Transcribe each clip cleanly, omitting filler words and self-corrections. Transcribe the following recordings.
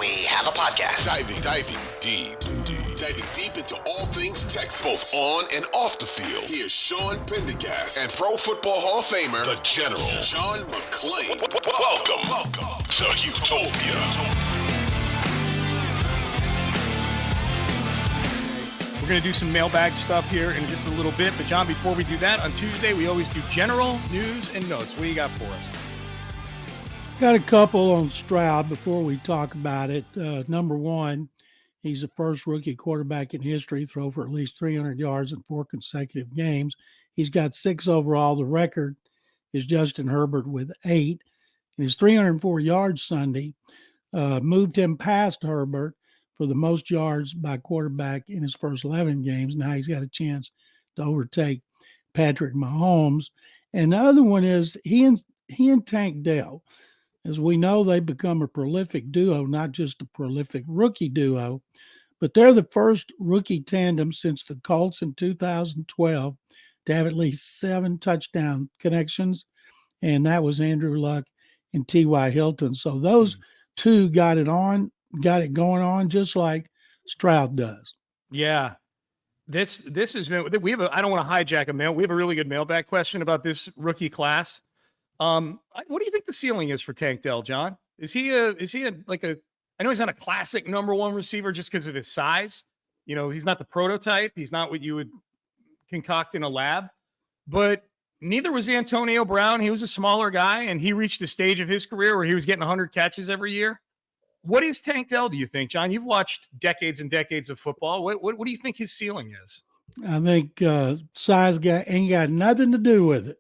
we have a podcast. Diving deep into all things Texans, both on and off the field. Here's Sean Pendergast and Pro Football Hall of Famer, the General, John McClain. Welcome to Houtopia. We're going to do some mailbag stuff here in just a little bit. But, John, before we do that, on Tuesday, we always do general news and notes. What do you got for us? Got a couple on Stroud before we talk about it. Number one, he's the first rookie quarterback in history to throw for at least 300 yards in 4 consecutive games. He's got 6 overall. The record is Justin Herbert with 8. And his 304 yards Sunday moved him past Herbert for the most yards by quarterback in his first 11 games. Now he's got a chance to overtake Patrick Mahomes. And the other one is he and Tank Dell. As we know, they become a prolific duo, not just a prolific rookie duo, but they're the first rookie tandem since the Colts in 2012 to have at least 7 touchdown connections, and that was Andrew Luck and T.Y. Hilton. So those two got it going on just like Stroud does. Yeah. This has been, I don't want to hijack a mail. We have a really good mailbag question about this rookie class. What do you think the ceiling is for Tank Dell, John? Is he I know he's not a classic number one receiver just because of his size. You know, he's not the prototype. He's not what you would concoct in a lab, but neither was Antonio Brown. He was a smaller guy and he reached a stage of his career where he was getting 100 catches every year. What is Tank Dell, do you think, John? You've watched decades and decades of football. What do you think his ceiling is? I think size ain't got nothing to do with it.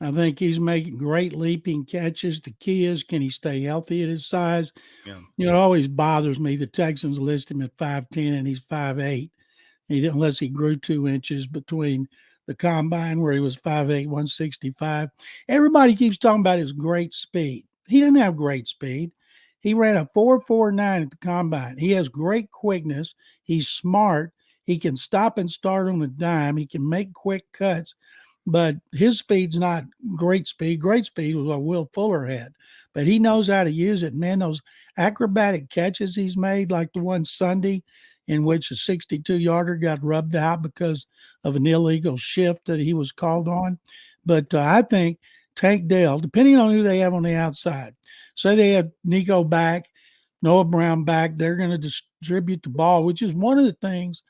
I think he's making great leaping catches. The key is, can he stay healthy at his size? Yeah. You know, it always bothers me. The Texans list him at 5'10", and he's 5'8". Unless he grew 2 inches between the combine where he was 5'8", 165. Everybody keeps talking about his great speed. He didn't have great speed. He ran a 4.49 at the combine. He has great quickness. He's smart. He can stop and start on a dime. He can make quick cuts. But his speed's not great speed. Great speed was what Will Fuller had. But he knows how to use it. Man, those acrobatic catches he's made, like the one Sunday in which a 62-yarder got rubbed out because of an illegal shift that he was called on. But I think Tank Dell, depending on who they have on the outside, say they have Nico back, Noah Brown back, they're going to distribute the ball, which is one of the things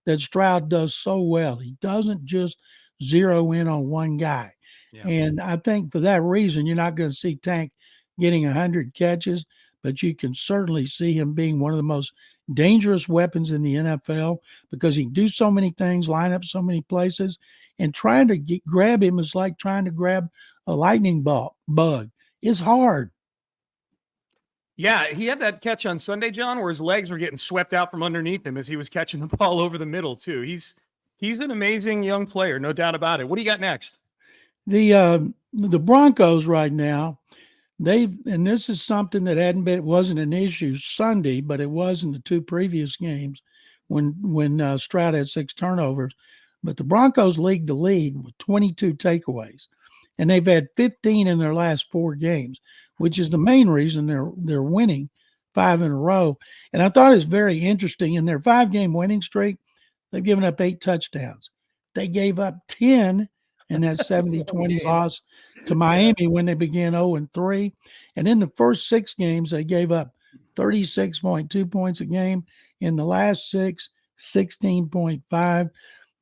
that Stroud does so well. He doesn't just zero in on one guy. Yeah. And I think for that reason, you're not going to see Tank getting 100 catches, but you can certainly see him being one of the most dangerous weapons in the NFL because he can do so many things, line up so many places, and trying to grab him is like trying to grab a lightning bug. It's hard. Yeah, he had that catch on Sunday, John, where his legs were getting swept out from underneath him as he was catching the ball over the middle, too. He's an amazing young player, no doubt about it. What do you got next? The Broncos right now, and this is something that it wasn't an issue Sunday, but it was in the 2 previous games when Stroud had 6 turnovers. But the Broncos lead the lead with 22 takeaways, and they've had 15 in their last 4 games, which is the main reason they're winning 5 in a row. And I thought it was very interesting. In their 5-game winning streak, they've given up 8 touchdowns. They gave up 10 in that 70-20 loss to Miami when they began 0-3. And in the first 6 games, they gave up 36.2 points a game. In the last 6, 16.5.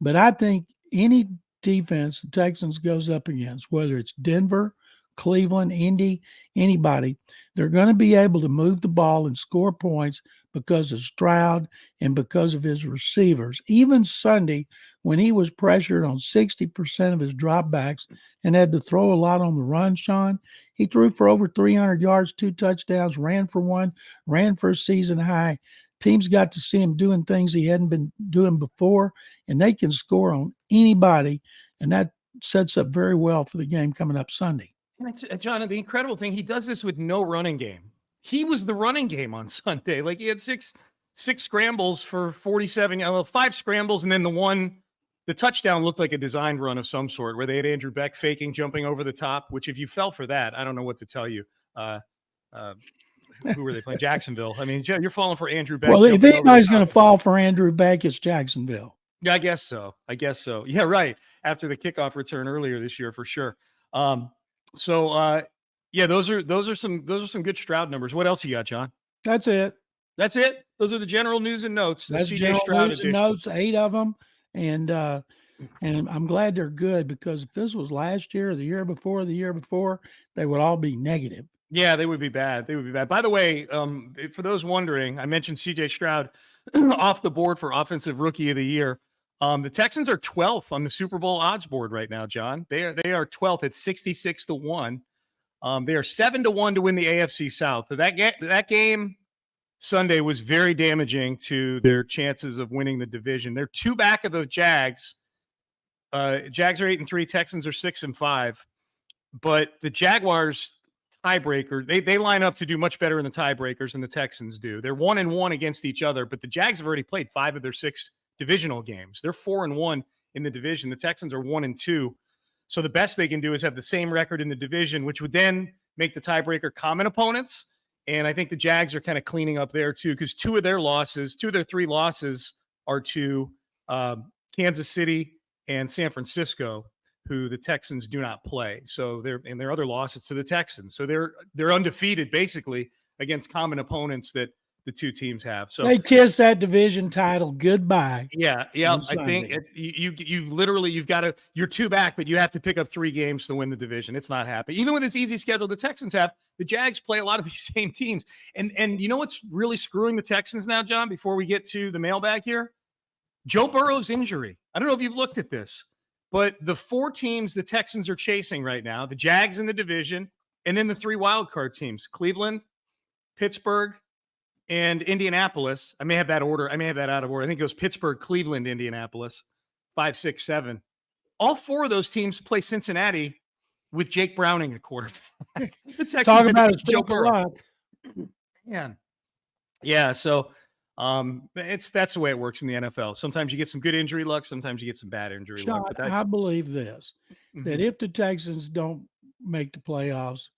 But I think any defense the Texans goes up against, whether it's Denver, Cleveland, Indy, anybody, they're going to be able to move the ball and score points because of Stroud and because of his receivers. Even Sunday, when he was pressured on 60% of his dropbacks and had to throw a lot on the run, Sean, he threw for over 300 yards, 2 touchdowns, ran for 1, ran for a season high. Teams got to see him doing things he hadn't been doing before, and they can score on anybody, and that sets up very well for the game coming up Sunday. John, the incredible thing, he does this with no running game. He was the running game on Sunday. Like, he had six scrambles for 47, 5 scrambles, and then the touchdown looked like a designed run of some sort where they had Andrew Beck faking, jumping over the top, which if you fell for that, I don't know what to tell you. who were they playing? Jacksonville. I mean, you're falling for Andrew Beck. Well, if anybody's going to fall for Andrew Beck, it's Jacksonville. Yeah, I guess so. Yeah, right. After the kickoff return earlier this year, for sure. Yeah, those are some good Stroud numbers. What else you got, John? That's it. Those are the general news and notes. That's CJ general Stroud news and notes, 8 of them, and I'm glad they're good, because if this was last year or the year before, they would all be negative. Yeah, they would be bad. By the way, for those wondering, I mentioned CJ Stroud off the board for Offensive Rookie of the Year. The Texans are 12th on the Super Bowl odds board right now, John. They are 12th at 66-1. They are 7-1 to win the AFC South. So that game Sunday was very damaging to their chances of winning the division. They're 2 back of the Jags. Jags are 8-3. Texans are 6-5. But the Jaguars tiebreaker, they line up to do much better in the tiebreakers than the Texans do. They're 1-1 against each other, but the Jags have already played 5 of their 6 divisional games. They're 4-1 in the division. The Texans are 1-2. So the best they can do is have the same record in the division, which would then make the tiebreaker common opponents. And I think the Jags are kind of cleaning up there too, because 2 of their 3 losses are to Kansas City and San Francisco, who the Texans do not play. So their other losses to the Texans. So they're undefeated basically against common opponents that the 2 teams have. So they kiss that division title goodbye. Yeah. I think you're 2 back, but you have to pick up 3 games to win the division. It's not happening. Even with this easy schedule the Texans have, the Jags play a lot of these same teams. And you know what's really screwing the Texans now, John, before we get to the mailbag here? Joe Burrow's injury. I don't know if you've looked at this, but the 4 teams the Texans are chasing right now, the Jags in the division, and then the 3 wildcard teams, Cleveland, Pittsburgh, and Indianapolis. I may have that out of order. I think it goes Pittsburgh, Cleveland, Indianapolis, 5, 6, 7. All 4 of those teams play Cincinnati with Jake Browning at quarterback. The Texans talk about Joe Burrow. Man. Yeah, so that's the way it works in the NFL. Sometimes you get some good injury luck, sometimes you get some bad injury luck. But I believe this, that if the Texans don't make the playoffs,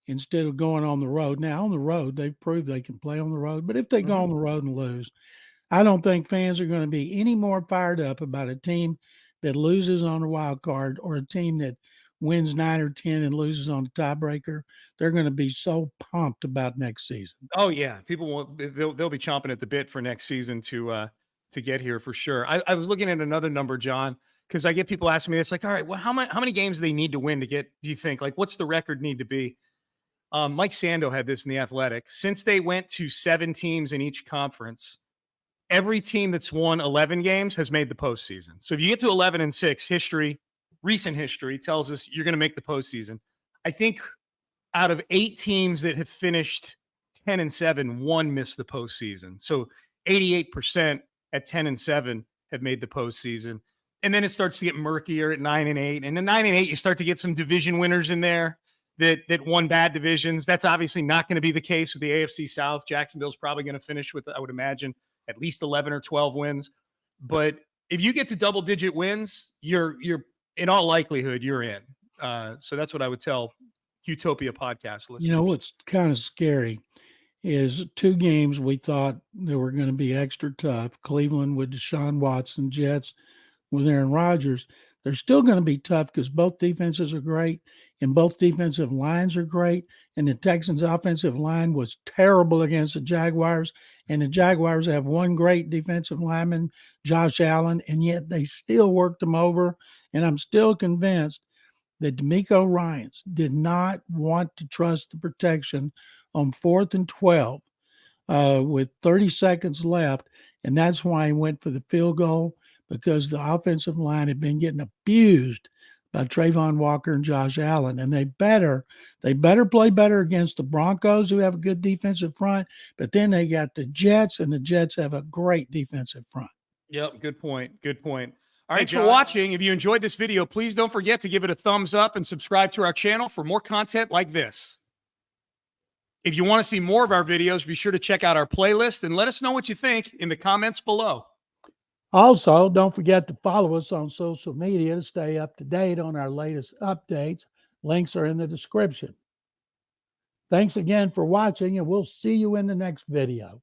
instead of going on the road. Now, on the road, they've proved they can play on the road. But if they go on the road and lose, I don't think fans are going to be any more fired up about a team that loses on a wild card or a team that wins 9 or 10 and loses on the tiebreaker. They're going to be so pumped about next season. Oh, yeah. People they'll be chomping at the bit for next season to get here for sure. I was looking at another number, John, because I get people asking me this, like, all right, well, how many games do they need to win to get, do you think? Like, what's the record need to be? Mike Sando had this in The Athletic. Since they went to 7 teams in each conference, every team that's won 11 games has made the postseason. So if you get to 11-6, recent history tells us you're going to make the postseason. I think out of 8 teams that have finished 10-7, 1 missed the postseason. So 88% at 10-7 have made the postseason. And then it starts to get murkier at 9-8. And then 9-8, you start to get some division winners in there that won bad divisions. That's obviously not going to be the case with the AFC South. Jacksonville's probably going to finish with, I would imagine, at least 11 or 12 wins. But if you get to double-digit wins, you're in all likelihood, you're in. So that's what I would tell Houtopia podcast listeners. You know, what's kind of scary is 2 games we thought they were going to be extra tough. Cleveland with Deshaun Watson, Jets with Aaron Rodgers. They're still going to be tough because both defenses are great and both defensive lines are great. And the Texans' offensive line was terrible against the Jaguars. And the Jaguars have one great defensive lineman, Josh Allen, and yet they still worked them over. And I'm still convinced that DeMeco Ryans did not want to trust the protection on 4th and 12 with 30 seconds left. And that's why he went for the field goal, because the offensive line had been getting abused by Trayvon Walker and Josh Allen. And they better play better against the Broncos, who have a good defensive front. But then they got the Jets, and the Jets have a great defensive front. Yep, good point. All right, thanks for watching. If you enjoyed this video, please don't forget to give it a thumbs up and subscribe to our channel for more content like this. If you want to see more of our videos, be sure to check out our playlist and let us know what you think in the comments below. Also, don't forget to follow us on social media to stay up to date on our latest updates. Links are in the description. Thanks again for watching, and we'll see you in the next video.